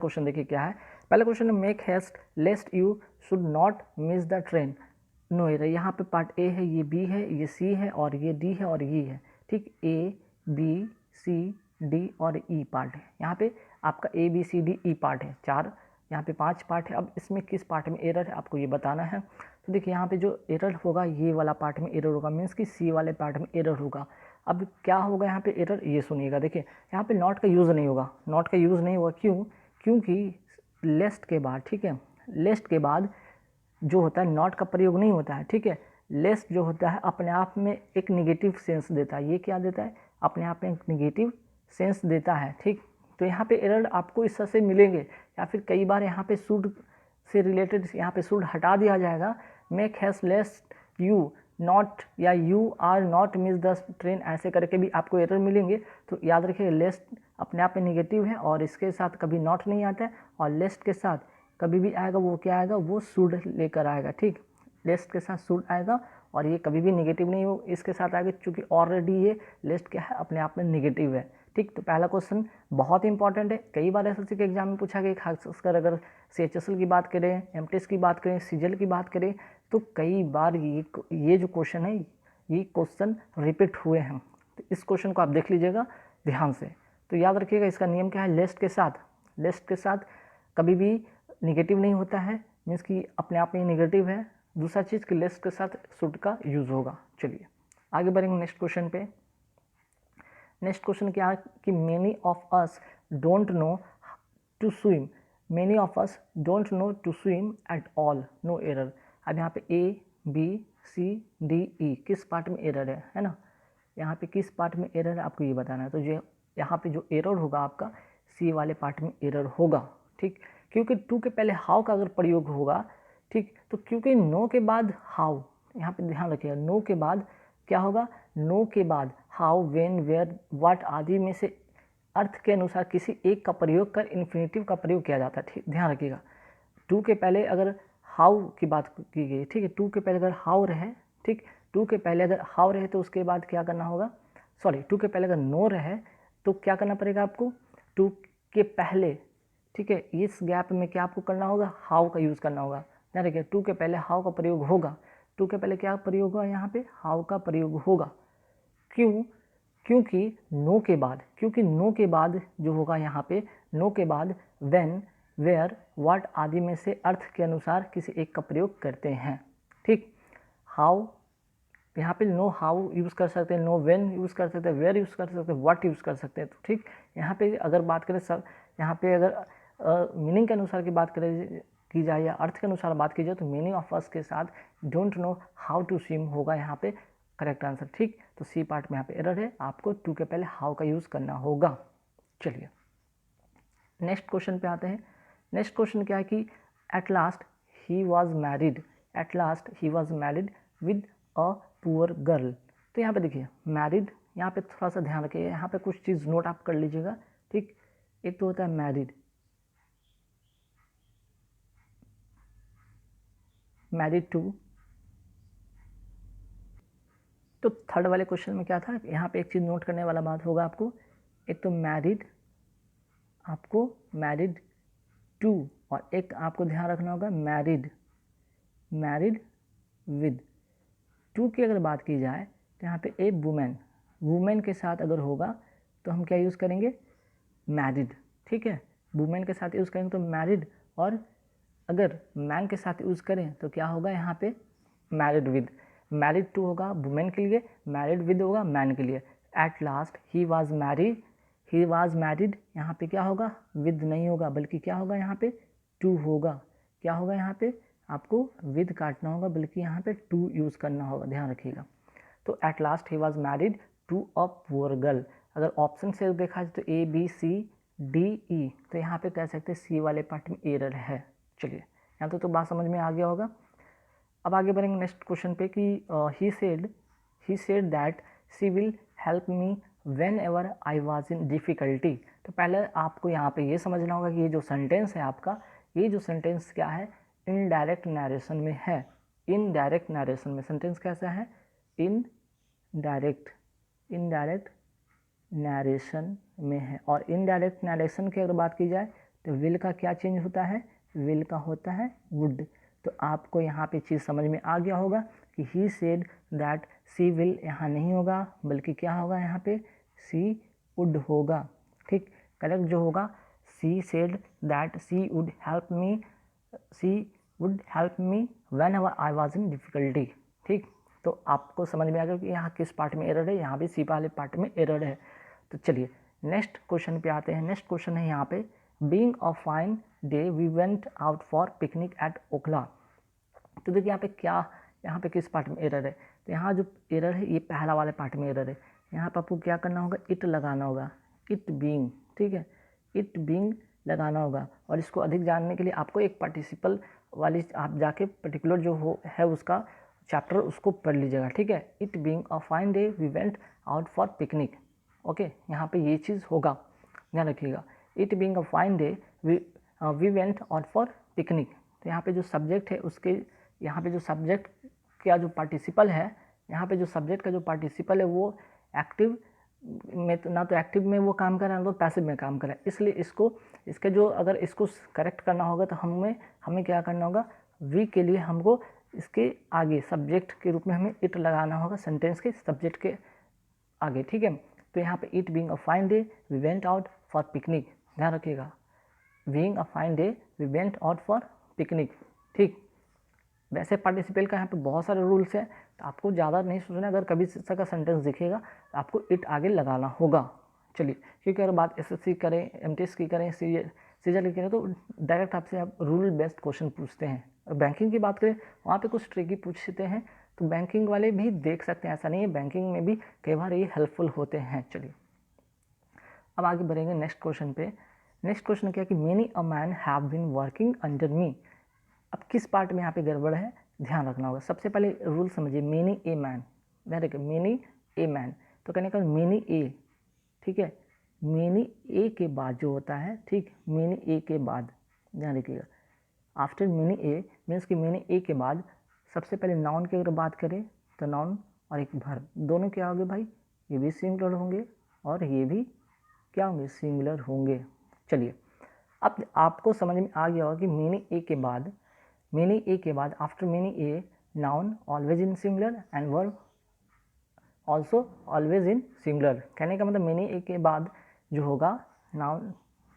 Question देखिए क्या है। पहला क्वेश्चन है make haste lest you should not miss the train. No error. यहाँ पे पार्ट ए है, ये बी है, ये सी है और ये डी है और ये है। ठीक, ए बी सी डी और ई पार्ट है। यहाँ पे आपका A B C D E part है, चार, यहाँ पे 5 पार्ट है। अब इसमें किस पार्ट में एरर है आपको ये बताना है। तो देखिए यहाँ पे जो एरर होगा ये वाला पार्ट में एरर होगा, मीन्स कि सी वाले पार्ट में एरर होगा। अब क्या होगा यहाँ पे एरर, ये सुनिएगा। देखिए यहाँ पे नॉट का यूज़ नहीं होगा, नॉट का यूज़ नहीं होगा क्यों? क्योंकि लेस्ट के बाद, ठीक है, लेस्ट के बाद जो होता है नॉट का प्रयोग नहीं होता है। ठीक है, लेस्ट जो होता है अपने आप में एक निगेटिव सेंस देता है। ये क्या देता है? अपने आप में एक निगेटिव सेंस देता है। ठीक, तो यहाँ पे एरर आपको इस तरह से मिलेंगे, या फिर कई बार यहाँ पे शुड से रिलेटेड यहाँ पे शुड हटा दिया जाएगा। Make haste lest you not या you are not miss the train, ऐसे करके भी आपको एरर मिलेंगे। तो याद रखिए लेस्ट अपने आप में निगेटिव है और इसके साथ कभी नॉट नहीं आता है, और लेस्ट के साथ कभी भी आएगा वो क्या आएगा, वो शुड लेकर आएगा। ठीक, लेस्ट के साथ शुड आएगा और ये कभी भी निगेटिव नहीं हो इसके साथ आएगा, क्योंकि ऑलरेडी ये लेस्ट क्या है, अपने आप में निगेटिव है। ठीक, तो पहला क्वेश्चन बहुत इंपॉर्टेंट है, कई बार एसएससी के एग्जाम में पूछा गया। खासकर अगर सीएचएसएल की बात करें, एमटीएस की बात करें, सीजीएल की बात करें, तो कई बार ये जो क्वेश्चन है ये क्वेश्चन रिपीट हुए हैं। तो इस क्वेश्चन को आप देख लीजिएगा ध्यान से। तो याद रखिएगा इसका नियम क्या है, लेस्ट के साथ कभी भी निगेटिव नहीं होता है, मीन्स कि अपने आप में निगेटिव है। दूसरा चीज़ कि लेस्ट के साथ शुड का यूज़ होगा। चलिए आगे बढ़ेंगे नेक्स्ट क्वेश्चन पे। नेक्स्ट क्वेश्चन क्या है कि many of us don't know to swim, many of us don't know to swim at all, no error. अब यहाँ पे ए बी सी डी ई किस पार्ट में एरर है ना, यहाँ पे किस पार्ट में एरर है आपको ये बताना है। तो जो यहाँ पे जो एरर होगा आपका सी वाले पार्ट में एरर होगा। ठीक, क्योंकि टू के पहले हाउ का अगर प्रयोग होगा, ठीक, तो क्योंकि नो के बाद हाउ, यहाँ पे ध्यान रखिएगा, नो के बाद क्या होगा, नो के बाद हाउ वेन वेयर व्हाट आदि में से अर्थ के अनुसार किसी एक का प्रयोग कर इन्फिनेटिव का प्रयोग किया जाता है। ठीक, ध्यान रखिएगा, टू के पहले अगर हाउ की बात की गई, ठीक है, टू के पहले अगर हाउ रहे, ठीक, टू के पहले अगर हाउ रहे तो उसके बाद क्या करना होगा, सॉरी, टू के पहले अगर नो रहे तो क्या करना पड़ेगा आपको, टू के पहले, ठीक है, इस गैप में क्या आपको करना होगा, हाउ का यूज़ करना होगा। ध्यान रखिए टू के पहले हाउ का प्रयोग होगा, टू के पहले क्या प्रयोग होगा, यहाँ पे हाउ का प्रयोग होगा। क्यों? क्योंकि नो के बाद जो होगा यहाँ पे, नो के बाद व्हेन वेयर व्हाट आदि में से अर्थ के अनुसार किसी एक का प्रयोग करते हैं। ठीक, हाउ, यहाँ पे नो हाउ यूज़ कर सकते हैं, नो व्हेन यूज़ कर सकते हैं, वेयर यूज़ कर सकते हैं, व्हाट यूज़ कर सकते हैं। तो ठीक, यहाँ पे अगर बात करें सब, यहाँ पे अगर मीनिंग के अनुसार की बात करें की जाए या अर्थ के अनुसार बात की जाए तो मीनिंग ऑफ अस के साथ don't know how to swim होगा यहाँ पे करेक्ट आंसर। ठीक, तो सी पार्ट में यहाँ पे एरर है, आपको टू के पहले हाउ का यूज़ करना होगा। चलिए नेक्स्ट क्वेश्चन पे आते हैं। नेक्स्ट क्वेश्चन क्या है कि eight last he was married, eight last he was married with a poor girl. तो यहाँ पे देखिए मैरिड, यहाँ पे थोड़ा सा ध्यान रखिए, यहाँ पे कुछ चीज़ नोट आप कर लीजिएगा। ठीक, एक तो होता है मैरिड, मैरिड टू, तो थर्ड वाले क्वेश्चन में क्या था, यहाँ पे एक चीज़ नोट करने वाला बात होगा आपको, एक तो मैरिड, आपको मैरिड टू, और एक आपको ध्यान रखना होगा मैरिड, मैरिड विद। टू की अगर बात की जाए तो यहाँ पे ए वुमेन, वुमेन के साथ अगर होगा तो हम क्या यूज़ करेंगे, मैरिड। ठीक है, वुमेन के साथ यूज़ करेंगे तो मैरिड, और अगर मैन के साथ यूज़ करें तो क्या होगा यहाँ पे मैरिड विद। मैरिड टू होगा वुमेन के लिए, मैरिड विद होगा मैन के लिए। Eight last he was married, he was married, यहाँ पे क्या होगा, विद नहीं होगा बल्कि क्या होगा यहाँ पे टू होगा। क्या होगा यहाँ पे, आपको विद काटना होगा बल्कि यहाँ पे टू यूज़ करना होगा, ध्यान रखिएगा। तो at last he was married to a poor girl. अगर ऑप्शन से देखा जाए तो ए बी सी डी ई, तो यहाँ पे कह सकते हैं सी वाले पार्ट में एरर है। चलिए यहाँ तो बात समझ में आ गया होगा। अब आगे बढ़ेंगे नेक्स्ट क्वेश्चन पे कि he said that she will help me when ever I was in difficulty. तो पहले आपको यहाँ पे ये समझना होगा कि ये जो सेंटेंस है आपका, ये जो सेंटेंस क्या है, इनडायरेक्ट नरेशन में है। इनडायरेक्ट नरेशन में सेंटेंस कैसा है, इनडायरेक्ट नरेशन में है। और इनडायरेक्ट नरेशन की अगर बात की जाए तो विल का क्या चेंज होता है, विल का होता है वुड। तो आपको यहाँ पे चीज़ समझ में आ गया होगा कि he said that she will यहाँ नहीं होगा, बल्कि क्या होगा यहाँ पे, सी वुड होगा। ठीक, करेक्ट जो होगा, she said that she would help me, she would help me when I was in difficulty. ठीक, तो आपको समझ में आ गया कि यहाँ किस पार्ट में एरर है, यहाँ भी सी वाले पार्ट में एरर है। तो चलिए नेक्स्ट क्वेश्चन पे आते हैं। नेक्स्ट क्वेश्चन है यहाँ पे, being a fine day we went out for picnic at Okhla. तो देखिए यहाँ पे क्या, यहाँ पे किस पार्ट में एरर है, तो यहाँ जो एरर है ये पहला वाले पार्ट में एरर है। यहाँ पर आपको क्या करना होगा, इट लगाना होगा, इट बीइंग, ठीक है, इट बीइंग लगाना होगा। और इसको अधिक जानने के लिए आपको एक पार्टिसिपल वाली आप जाके पर्टिकुलर जो हो है उसका चैप्टर उसको पढ़ लीजिएगा। ठीक है, it being a fine day we went out for picnic. Okay, यहाँ पे ये चीज़ होगा, ध्यान रखिएगा। It being a fine day we went out for picnic. तो यहाँ पे जो सब्जेक्ट है उसके, यहाँ पे जो सब्जेक्ट का जो पार्टिसिपल है, यहाँ पे जो सब्जेक्ट का जो पार्टिसिपल है वो एक्टिव में तो ना तो एक्टिव में वो काम कर रहा है ना तो पैसिव में काम कर रहा है। इसलिए इसको, इसके जो अगर इसको करेक्ट करना होगा तो हमें क्या करना होगा, वी के लिए हमको इसके आगे सब्जेक्ट के रूप में हमें इट लगाना होगा सेंटेंस के सब्जेक्ट के आगे। ठीक है, तो यहाँ पे it being a fine day we went out for picnic, ध्यान रखिएगा, being a fine day we went out for picnic. ठीक, वैसे पार्टिसिपल का यहाँ पे बहुत सारे रूल्स हैं, तो आपको ज़्यादा नहीं सोचना, अगर कभी इस तरह का सेंटेंस दिखेगा तो आपको इट आगे लगाना होगा। चलिए, क्योंकि अगर बात एसएससी करें, एमटीएस की करें, सीजर की करें, तो डायरेक्ट आपसे आप रूल बेस्ड क्वेश्चन पूछते हैं। और बैंकिंग की बात करें वहाँ पे कुछ ट्रिकी पूछते हैं, तो बैंकिंग वाले भी देख सकते हैं, ऐसा नहीं है, बैंकिंग में भी कई बार ये हेल्पफुल होते हैं। चलिए अब आगे बढ़ेंगे नेक्स्ट क्वेश्चन पे। नेक्स्ट क्वेश्चन क्या है कि many a man have been working under me. अब किस पार्ट में यहाँ पे गड़बड़ है, ध्यान रखना होगा। सबसे पहले रूल समझिए, मेनी ए मैन, ध्यान रखिए, मेनी ए मैन, तो कहने का मेनी ए, ठीक है, मेनी ए के बाद जो होता है, ठीक, मेनी ए के बाद ध्यान रखिएगा, आफ्टर मेनी ए मीन्स कि मेनी ए के बाद सबसे पहले नाउन की अगर बात करें तो नाउन और एक वर्ब, दोनों क्या होंगे भाई, ये भी सिंगुलर होंगे और ये भी क्या होंगे, सिंगुलर होंगे। चलिए अब आपको समझ में आ गया होगा कि मेनी ए के बाद, मेनी ए के बाद after many a noun always in singular and verb also always in singular. कहने का मतलब मेनी ए के बाद जो होगा नाउन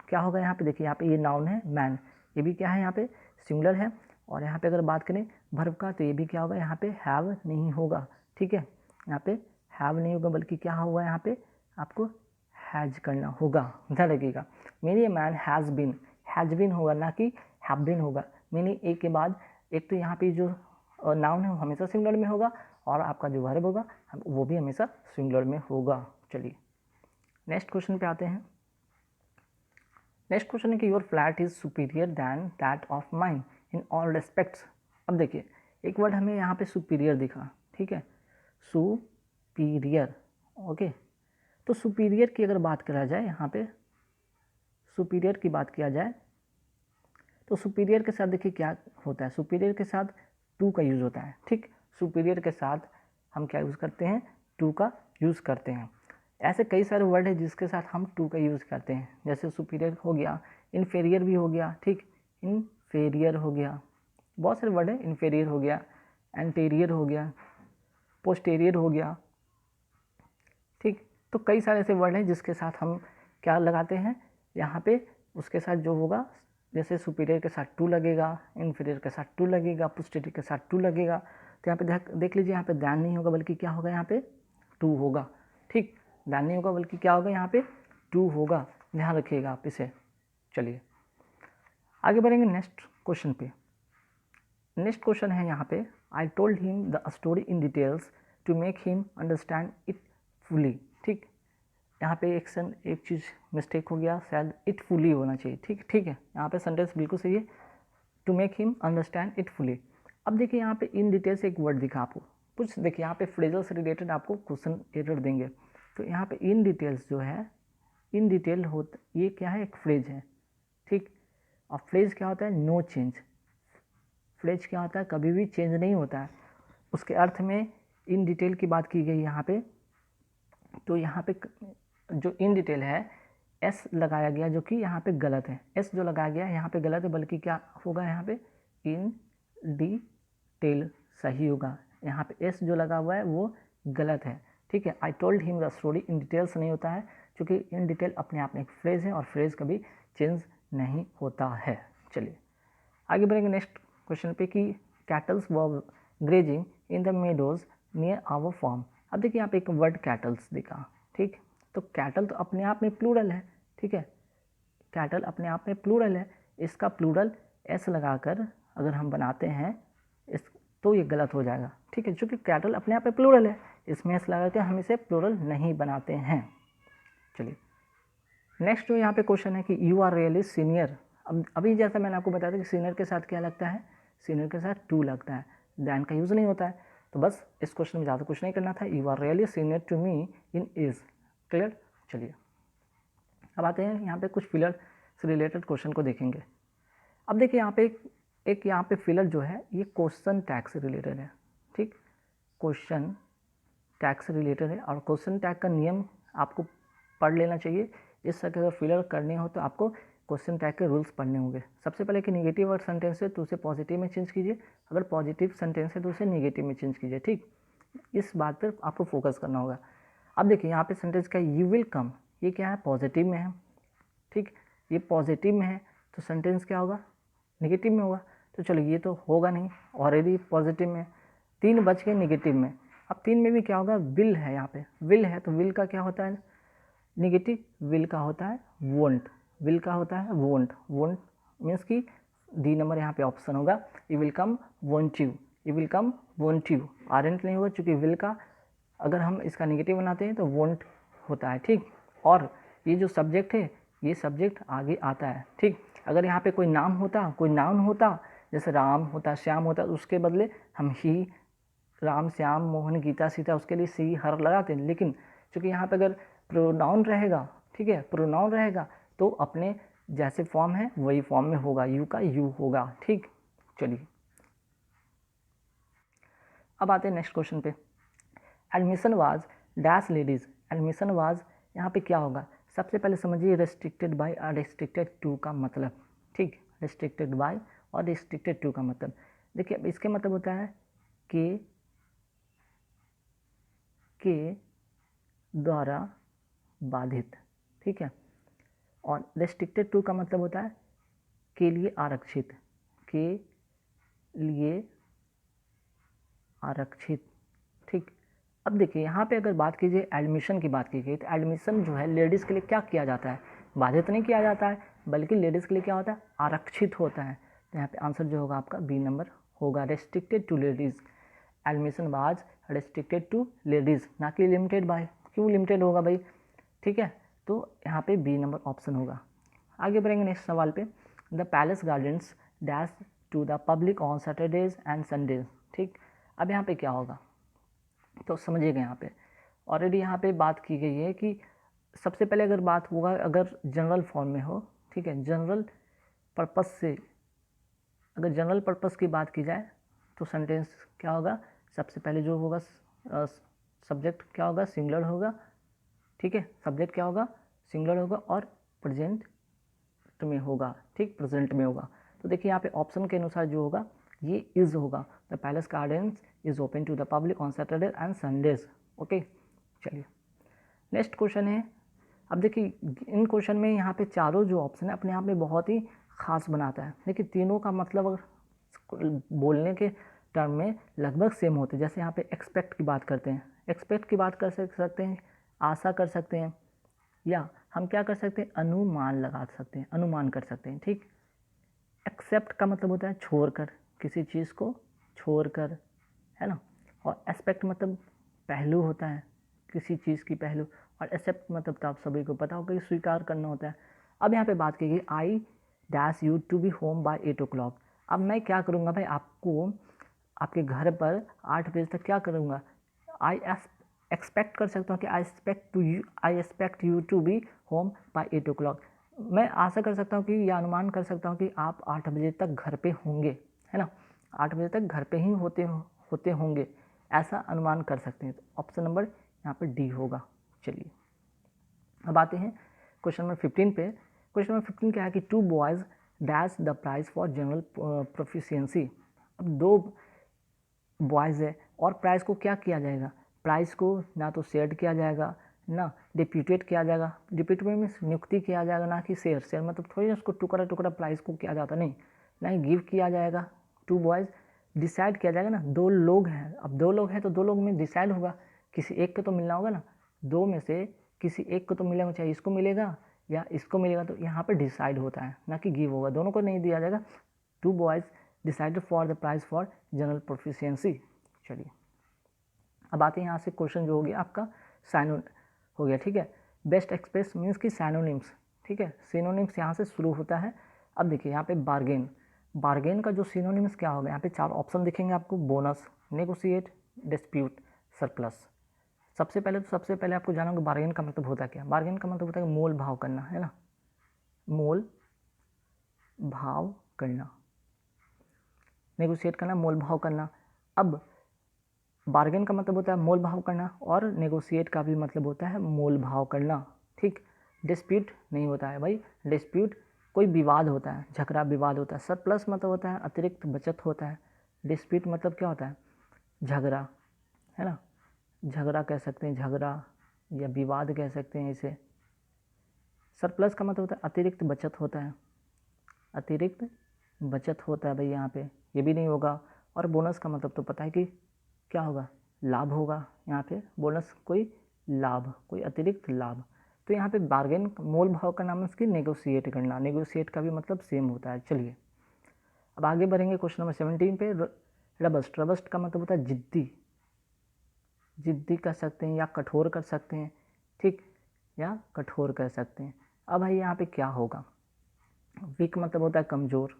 क्या होगा, यहाँ पे देखिए, यहाँ पे ये नाउन है मैन, ये भी क्या है यहाँ पे सिंगुलर है। और यहाँ पे अगर बात करें वर्ब का तो ये भी क्या होगा, यहाँ पे हैव नहीं होगा। ठीक है, यहाँ पे हैव नहीं होगा, बल्कि क्या होगा, यहाँ पे आपको हैज करना होगा, ध्यान रखिएगा। Many a man has been होगा, ना कि हैव बीन होगा। मेनी ए के बाद एक तो यहाँ पे जो नाउन है वो हमेशा सिंगुलर में होगा, और आपका जो वर्ब होगा वो भी हमेशा सिंगुलर में होगा। चलिए नेक्स्ट क्वेश्चन पे आते हैं। नेक्स्ट क्वेश्चन है कि your flat is superior then that of mine in all respects. अब देखिए एक वर्ड हमें यहाँ पे सुपीरियर दिखा, ठीक है, सुपीरियर, ओके। तो सुपीरियर की अगर बात करा जाए, यहाँ पे सुपीरियर की बात किया जाए तो सुपीरियर के साथ देखिए क्या होता है, सुपीरियर के साथ टू का यूज़ होता है। ठीक, सुपीरियर के साथ हम क्या यूज़ करते हैं, टू का यूज़ करते हैं। ऐसे कई सारे वर्ड है जिसके साथ हम टू का यूज़ करते हैं, जैसे सुपीरियर हो गया, इन्फेरियर भी हो गया, ठीक, इन्फेरियर हो गया, बहुत सारे वर्ड है, इन्फेरियर हो गया, एंटेरियर हो गया, पोस्टेरियर हो गया। ठीक, तो कई सारे ऐसे वर्ड हैं जिसके साथ हम क्या लगाते हैं, यहाँ पे उसके साथ जो होगा, जैसे सुपीरियर के साथ टू लगेगा, इन्फीरियर के साथ टू लगेगा, पोस्टीरियर के साथ टू लगेगा। तो यहाँ पे देख लीजिए, यहाँ पे दैन नहीं होगा बल्कि क्या होगा, यहाँ पे टू होगा। ठीक, दैन नहीं होगा बल्कि क्या होगा, यहाँ पे टू होगा, ध्यान रखिएगा आप इसे। चलिए आगे बढ़ेंगे नेक्स्ट क्वेश्चन पे। नेक्स्ट क्वेश्चन है यहाँ पे, I told him the story in details to make him understand it fully. ठीक, यहाँ पे एक चीज़ मिस्टेक हो गया, शायद इट फुली होना चाहिए। ठीक है, यहाँ पे सेंटेंस बिल्कुल सही है, to make him understand it fully. अब देखिए यहाँ पे इन डिटेल से एक वर्ड दिखा आपको कुछ, देखिए यहाँ पे फ्रेजल से रिलेटेड आपको क्वेश्चन एरर देंगे। तो यहाँ पे इन डिटेल्स जो है, इन डिटेल होता, ये क्या है, एक फ्रेज है। ठीक, और फ्रेज क्या होता है, नो चेंज। फ्रेज क्या होता है, कभी भी चेंज नहीं होता है। उसके अर्थ में इन डिटेल की बात की गई यहाँ पे, तो यहाँ पे जो इन डिटेल है एस लगाया गया जो कि यहाँ पे गलत है, एस जो लगाया गया यहाँ पे गलत है, बल्कि क्या होगा यहाँ पे इन डिटेल सही होगा। यहाँ पे एस जो लगा हुआ है वो गलत है, ठीक है। आई told him the story, in details नहीं होता है क्योंकि इन डिटेल अपने आप में एक फ्रेज है और फ्रेज कभी चेंज नहीं होता है। चलिए आगे बढ़ेंगे नेक्स्ट क्वेश्चन पे कि cattles were grazing in the meadows near our farm. अब देखिए यहाँ पे एक वर्ड कैटल्स दिखा, ठीक। तो कैटल तो अपने आप में प्लूरल है, ठीक है, कैटल अपने आप में प्लूरल है, इसका प्लूरल एस लगाकर अगर हम बनाते हैं इस तो ये गलत हो जाएगा, ठीक है, क्योंकि कैटल अपने आप में प्लूरल है, इसमें एस लगा के हम इसे प्लूरल नहीं बनाते हैं। चलिए नेक्स्ट जो यहाँ पे क्वेश्चन है कि यू आर रियली सीनियर। अब अभी जैसा मैंने आपको बताया था कि सीनियर के साथ क्या लगता है, सीनियर के साथ टू लगता है, दैन का यूज़ नहीं होता है। तो बस इस क्वेश्चन में ज़्यादा कुछ नहीं करना था, you are really senior to me in age. Clear. चलिए अब आते हैं यहाँ पे कुछ फिलर से रिलेटेड क्वेश्चन को देखेंगे। अब देखिए यहाँ पे एक यहाँ पे फिलर जो है ये क्वेश्चन टैग से रिलेटेड है, ठीक, क्वेश्चन टैग से रिलेटेड है और क्वेश्चन टैग का नियम आपको पढ़ लेना चाहिए। इस तरह के अगर फिलर करने हो तो आपको क्वेश्चन टैग के रूल्स पढ़ने होंगे। सबसे पहले कि निगेटिव अगर सेंटेंस है तो उसे पॉजिटिव में चेंज कीजिए, अगर पॉजिटिव सेंटेंस है तो उसे निगेटिव में चेंज कीजिए, ठीक, इस बात पर आपको फोकस करना होगा। अब देखिए यहाँ पे सेंटेंस का यू विल कम, ये क्या है, पॉजिटिव में है, ठीक, ये पॉजिटिव में है तो सेंटेंस क्या होगा, निगेटिव में होगा। तो चलो ये तो होगा नहीं, ऑलरेडी पॉजिटिव में, 3 बच गए निगेटिव में। अब 3 में भी क्या होगा, विल है, यहाँ पे विल है तो विल का क्या होता है निगेटिव, विल का होता है वोंट, विल का होता है वोंट, वोंट मीन्स कि डी नंबर यहाँ पे ऑप्शन होगा, you will come won't you, you will come won't you, aren't नहीं होगा क्योंकि विल का अगर हम इसका निगेटिव बनाते हैं तो वोंट होता है, ठीक। और ये जो सब्जेक्ट है ये सब्जेक्ट आगे आता है, ठीक। अगर यहाँ पे कोई नाम होता, कोई नाउन होता, जैसे राम होता, श्याम होता, तो उसके बदले हम ही, राम, श्याम, मोहन, गीता, सीता, उसके लिए सी, हर लगाते हैं। लेकिन चूँकि यहाँ पे अगर प्रोनाउन रहेगा, ठीक है, प्रोनाउन रहेगा तो अपने जैसे फॉर्म है वही फॉर्म में होगा, यू का यू होगा, ठीक। चलिए अब आते हैं नेक्स्ट क्वेश्चन पे। Admission was dash ladies, admission was यहाँ पे क्या होगा, सबसे पहले समझिए रेस्ट्रिक्टेड बाय और रेस्ट्रिक्टेड टू का मतलब, ठीक, रेस्ट्रिक्टेड बाय और रेस्ट्रिक्टेड टू का मतलब। देखिए अब इसके मतलब होता है के द्वारा बाधित, ठीक है, और रेस्ट्रिक्टेड टू का मतलब होता है के लिए आरक्षित, के लिए आरक्षित, ठीक। अब देखिए यहाँ पे अगर बात कीजिए एडमिशन की बात की गई तो एडमिशन जो है लेडीज़ के लिए क्या किया जाता है, बाधित नहीं किया जाता है, बल्कि लेडीज़ के लिए क्या होता है, आरक्षित होता है। तो यहाँ पे आंसर जो होगा आपका बी नंबर होगा, restricted to ladies, admission was restricted to ladies, ना कि लिमिटेड बाय, क्यों लिमिटेड होगा भाई, ठीक है, तो यहाँ पे बी नंबर ऑप्शन होगा। आगे बढ़ेंगे नेक्स्ट सवाल पे। The palace gardens dash to the public on Saturdays and Sundays, ठीक। अब यहाँ पे क्या होगा तो समझिएगा, यहाँ पे ऑलरेडी यहाँ पे बात की गई है कि सबसे पहले अगर बात होगा अगर जनरल फॉर्म में हो, ठीक है, जनरल पर्पस से अगर जनरल पर्पस की बात की जाए तो सेंटेंस क्या होगा, सबसे पहले जो होगा सब्जेक्ट क्या होगा, सिंगुलर होगा, ठीक है, सब्जेक्ट क्या होगा, सिंगुलर होगा और प्रेजेंट में होगा, ठीक, प्रेजेंट में होगा। तो देखिए यहाँ पे ऑप्शन के अनुसार जो होगा ये इज होगा, the palace gardens is open to the public on Saturday and Sundays, okay. चलिए नेक्स्ट क्वेश्चन है। अब देखिए इन क्वेश्चन में यहाँ पे चारों जो ऑप्शन है अपने आप में बहुत ही खास बनाता है। देखिए तीनों का मतलब अगर बोलने के टर्म में लगभग सेम होते हैं। जैसे यहाँ पे एक्सपेक्ट की बात करते हैं, एक्सपेक्ट की बात कर सकते हैं, आशा कर सकते हैं, या हम क्या कर सकते हैं, अनुमान लगा सकते हैं, अनुमान कर सकते हैं, ठीक। एक्सेप्ट का मतलब होता है छोड़कर, किसी चीज़ को छोड़कर, है ना, और एस्पेक्ट मतलब पहलू होता है, किसी चीज़ की पहलू, और एक्सेप्ट मतलब तो आप सभी को पता होगा कि स्वीकार करना होता है। अब यहाँ पे बात की गई I dash you to be home by 8 o'clock। अब मैं क्या करूँगा भाई, आपको आपके घर पर 8 बजे तक क्या करूँगा, आई एक्सपेक्ट कर सकता हूँ कि I expect you to be home by 8 o'clock। मैं आशा कर सकता हूँ कि या अनुमान कर सकता हूँ कि आप 8 बजे तक घर पे होंगे, है ना, 8 बजे तक घर पे ही होते होंगे, ऐसा अनुमान कर सकते हैं। तो ऑप्शन नंबर यहाँ पर डी होगा। चलिए अब आते हैं क्वेश्चन नंबर 15 पे। क्वेश्चन नंबर 15 क्या है कि 2 boys dash the prize for general proficiency. अब 2 बॉयज़ है और प्राइस को क्या किया जाएगा, प्राइस को ना तो शेयर किया जाएगा ना डिप्यूटेट किया जाएगा। डिप्यूटेट मीन्स नियुक्ति किया जाएगा, ना कि शेयर। शेयर मतलब थोड़ी ना उसको टुकड़ा टुकड़ा प्राइस को किया जाता, नहीं, ना ही गिव किया जाएगा। 2 बॉयज़ डिसाइड किया जाएगा ना, 2 लोग हैं। अब 2 लोग हैं तो 2 लोग में डिसाइड होगा, किसी एक को तो मिलना होगा ना, 2 में से किसी एक को तो मिलेगा, चाहे इसको मिलेगा या इसको मिलेगा, तो यहाँ पर डिसाइड होता है, ना कि गिव होगा, दोनों को नहीं दिया जाएगा। 2 boys decided for the price for general proficiency. चलिए अब आते हैं यहाँ से क्वेश्चन जो हो गया आपका साइनो हो गया, ठीक है। बेस्ट एक्सप्रेस मीन्स की सैनोनिम्स, ठीक है, सिनोनिम्स यहाँ से शुरू होता है। अब देखिए यहाँ पे बार्गेन, बार्गेन का जो सिनोनिम्स क्या होगा, यहाँ पे 4 ऑप्शन दिखेंगे आपको, बोनस, नेगोशिएट, डिस्प्यूट, सरप्लस। सबसे पहले आपको जाना होगा बार्गेन का मतलब होता क्या। बार्गेन का मतलब होता है मोल भाव करना, है ना, मोल भाव करना। नेगोशिएट करना, मोल भाव करना। अब बार्गेन का मतलब होता है मोल भाव करना और नेगोशिएट का भी मतलब होता है मोल भाव करना, ठीक। डिस्प्यूट नहीं होता है भाई, डिस्प्यूट कोई विवाद होता है, झगड़ा विवाद होता है। सरप्लस मतलब होता है अतिरिक्त बचत होता है। डिस्प्यूट मतलब क्या होता है, झगड़ा, है ना, झगड़ा कह सकते हैं, झगड़ा या विवाद कह सकते हैं इसे। सरप्लस का मतलब होता है अतिरिक्त बचत होता है, अतिरिक्त बचत होता है भाई यहाँ पे, ये भी नहीं होगा। और बोनस का मतलब तो पता है कि क्या होगा, लाभ होगा। यहाँ पे बोनस कोई लाभ, कोई अतिरिक्त लाभ। तो यहाँ पे बार्गेन मोल भाव का नाम उसकी नेगोशिएट करना, नेगोशिएट का भी मतलब सेम होता है। चलिए अब आगे बढ़ेंगे क्वेश्चन नंबर 17 पे। रबस्ट, रबस्ट का मतलब होता है जिद्दी, जिद्दी कर सकते हैं या कठोर कर सकते हैं, ठीक, या कठोर कर सकते हैं। अब भाई यहाँ पे क्या होगा, वीक मतलब होता है कमज़ोर,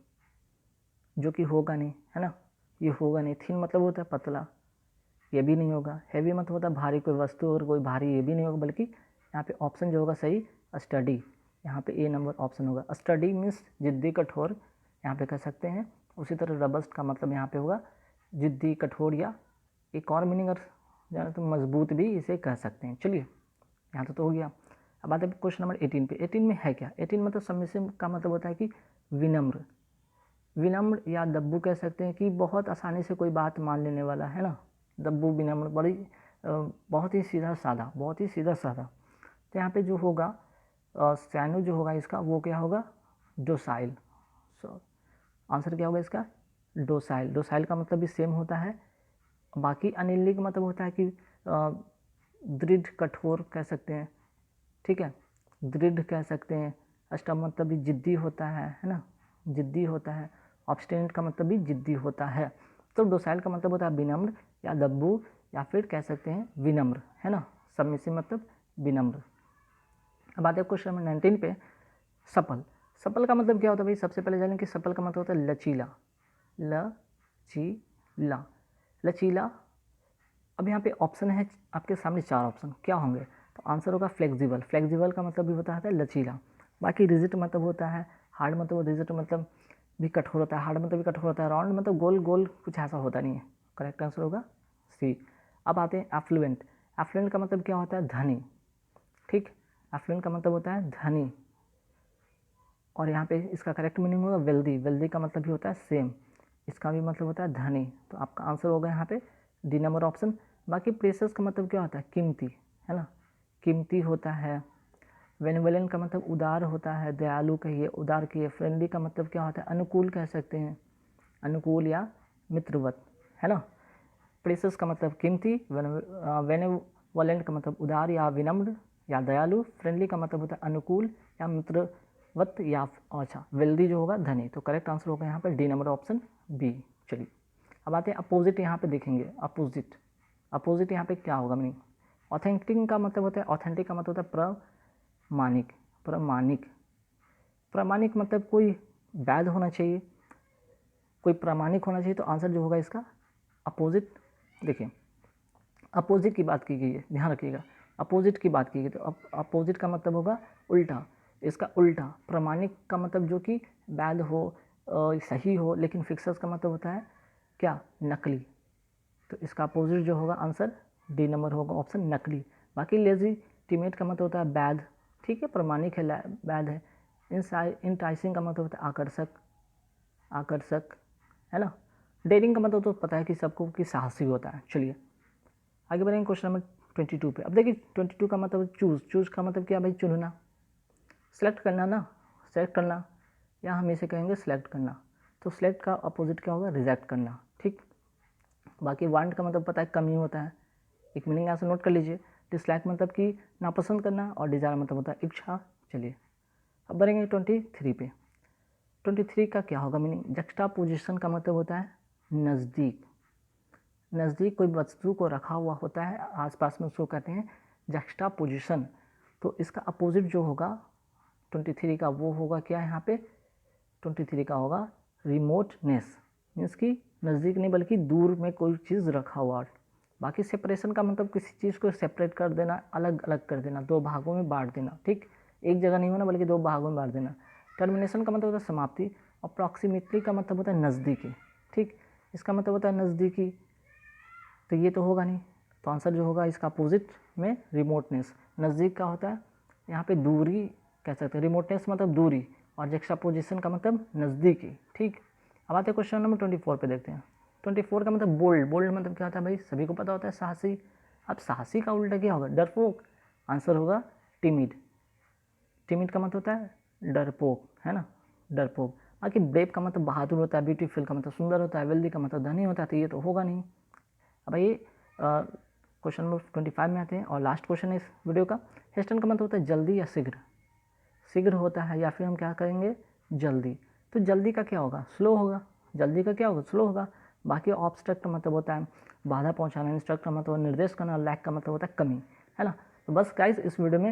जो कि होगा नहीं, है ना, ये होगा नहीं। थिन मतलब होता है पतला, ये भी नहीं होगा। हैवी मतलब होता है भारी, कोई वस्तु और कोई भारी, ये भी नहीं होगा। बल्कि यहाँ पे ऑप्शन जो होगा सही स्टडी, यहाँ पे ए नंबर ऑप्शन होगा। स्टडी मीन्स जिद्दी कठोर, यहाँ पे कह सकते हैं। उसी तरह रबस्ट का मतलब यहाँ पे होगा जिद्दी कठोर, या एक और मीनिंग अगर जाना तो मजबूत भी इसे कह सकते हैं। चलिए यहाँ तो हो गया। अब आते हैं क्वेश्चन नंबर 18 पे। 18 में है क्या, 18 मतलब सबमिसिव का मतलब होता है कि विनम्र, विनम्र या दब्बू कह सकते हैं कि बहुत आसानी से कोई बात मान लेने वाला, है ना, दब्बू विनम्र, बड़ी बहुत ही सीधा साधा, बहुत ही सीधा साधा। तो यहाँ पे जो होगा सैनो जो होगा इसका वो क्या होगा, डोसाइल। आंसर क्या होगा इसका, डोसाइल। डोसाइल का मतलब भी सेम होता है। बाकी अनिलिक मतलब होता है कि दृढ़ कठोर कह सकते हैं, ठीक है, दृढ़ कह सकते हैं। अष्टम मतलब भी जिद्दी होता है ना, जिद्दी होता है। ऑब्स्टिनेट का मतलब भी जिद्दी होता है। तो डोसाइल का मतलब होता है विनम्र या दब्बू, या फिर कह सकते हैं विनम्र, है ना, सबमिसिव मतलब विनम्र। अब आते हैं क्वेश्चन नंबर 19 पे। सफल, सफल का मतलब क्या होता है भाई, सबसे पहले जानें कि सफल का मतलब होता है लचीला, लचीला, लचीला। अब यहाँ पे ऑप्शन है आपके सामने 4 ऑप्शन, क्या होंगे, तो आंसर होगा फ्लेक्सिबल। फ्लेक्सिबल का मतलब भी होता है लचीला। बाकी रिजिड मतलब होता है हार्ड, मतलब रिजिड मतलब भी कठोर होता है, हार्ड मतलब भी कठोर होता है, राउंड मतलब गोल गोल, कुछ ऐसा होता नहीं है। करेक्ट आंसर होगा सी। अब आते हैं एफ्लुएंट। एफ्लुएंट का मतलब क्या होता है, धनी, ठीक, एफ्लुएंट का मतलब होता है धनी। और यहाँ पे इसका करेक्ट मीनिंग होगा वेल्दी। वेल्दी का मतलब भी होता है सेम, इसका भी मतलब होता है धनी। तो आपका आंसर होगा यहाँ पे डी नंबर ऑप्शन। बाकी प्रेशस का मतलब क्या होता है, कीमती, है ना, कीमती होता है। बेनिवोलेंट का मतलब उदार होता है, दयालु कहिए, उदार कहिए। फ्रेंडली का मतलब क्या होता है, अनुकूल कह सकते हैं, अनुकूल या मित्रवत, है ना। प्रेशस का मतलब कीमती, बेनिवोलेंट का मतलब उदार या विनम्र या दयालु। फ्रेंडली का मतलब होता है अनुकूल या मित्रवत या अच्छा वेल्दी जो होगा धनी। तो करेक्ट आंसर होगा यहाँ पर डी नंबर ऑप्शन बी। चलिए अब आते हैं अपोजिट। यहाँ पे देखेंगे अपोजिट, अपोजिट यहाँ पे क्या होगा मीनिंग। ऑथेंटिक का मतलब होता है, ऑथेंटिक का मतलब होता है प्रमाणिक, प्रमाणिक। प्रमाणिक मतलब कोई वैध होना चाहिए, कोई प्रामाणिक होना चाहिए। तो आंसर जो होगा इसका अपोजिट। देखिए अपोजिट की बात की गई है, ध्यान रखिएगा, अपोजिट की बात की गई। तो अपोजिट का मतलब होगा उल्टा, इसका उल्टा। प्रमाणिक का मतलब जो कि वैध हो, सही हो। लेकिन फिक्सर्स का मतलब होता है क्या, नकली। तो इसका अपोजिट जो होगा आंसर डी नंबर होगा ऑप्शन नकली। बाकी लेजिटिमेट का मतलब होता है वैध, ठीक है, प्रामाणिक है, वैध है। इंटाइसिंग का मतलब होता है आकर्षक, आकर्षक, है ना। डेयरिंग का मतलब तो पता है कि सबको कि साहसी होता है। चलिए आगे बढ़ेंगे क्वेश्चन नंबर 22 पे। अब देखिए 22 का मतलब चूज़, चूज़ का मतलब क्या भाई, चुनना, सेलेक्ट करना ना, सेलेक्ट करना, या हम इसे कहेंगे सेलेक्ट करना। तो सेलेक्ट का अपोजिट क्या होगा, रिजेक्ट करना, ठीक। बाकी वांट का मतलब पता है कमी होता है, एक मीनिंग यहाँ से नोट कर लीजिए। डिसलाइक मतलब कि नापसंद करना, और डिजायर मतलब होता है इच्छा। चलिए अब बढ़ेंगे 23 पे। 23 का क्या होगा मीनिंग, जक्स्टा पोजिशन का मतलब होता है नज़दीक, नज़दीक कोई वस्तु को रखा हुआ होता है आसपास में, उसको कहते हैं जक्स्टा पोजिशन। तो इसका अपोजिट जो होगा 23 का, वो होगा क्या यहाँ पे, 23 का होगा रिमोटनेस, मीन्स कि नज़दीक नहीं बल्कि दूर में कोई चीज़ रखा हुआ। बाकी सेपरेशन का मतलब किसी चीज़ को सेपरेट कर देना, अलग अलग कर देना, दो भागों में बांट देना, ठीक, एक जगह नहीं होना बल्कि दो भागों में बांट देना। टर्मिनेशन का मतलब होता है समाप्ति, और प्रॉक्सिमिटी का मतलब होता है नज़दीकी, ठीक, इसका मतलब होता है नज़दीकी। तो ये तो होगा नहीं, तो आंसर जो होगा इसका अपोजिट में रिमोटनेस, नज़दीक का होता है यहाँ पे दूरी कह सकते हैं, रिमोटनेस मतलब दूरी, और जक्स्टापोजिशन का मतलब नज़दीकी, ठीक। अब आते हैं क्वेश्चन नंबर 24 पे, देखते हैं 24 का मतलब बोल्ड, बोल्ड मतलब क्या होता है भाई, सभी को पता होता है साहसी। अब साहसी का उल्टा क्या होगा, डरपोक, आंसर होगा टिमिड, टिमिड का मतलब होता है डरपोक, है ना, डरपोक। बाकी ब्रेव का मतलब बहादुर होता है, ब्यूटीफुल का मतलब सुंदर होता है, वेल्दी का मतलब धनी होता है, तो ये तो होगा नहीं। अब ये क्वेश्चन नंबर 25 में आते हैं, और लास्ट क्वेश्चन है इस वीडियो का। हेस्टन का मतलब होता है जल्दी या शीघ्र, शीघ्र होता है, या फिर हम क्या करेंगे जल्दी। तो जल्दी का क्या होगा, स्लो होगा, जल्दी का क्या होगा, स्लो होगा। बाकी ऑब्स्ट्रक्ट का मतलब होता है बाधा पहुंचाना, इंस्ट्रक्ट का मतलब निर्देश करना, लैक का मतलब होता है कमी, है ना। तो बस गाइस इस वीडियो में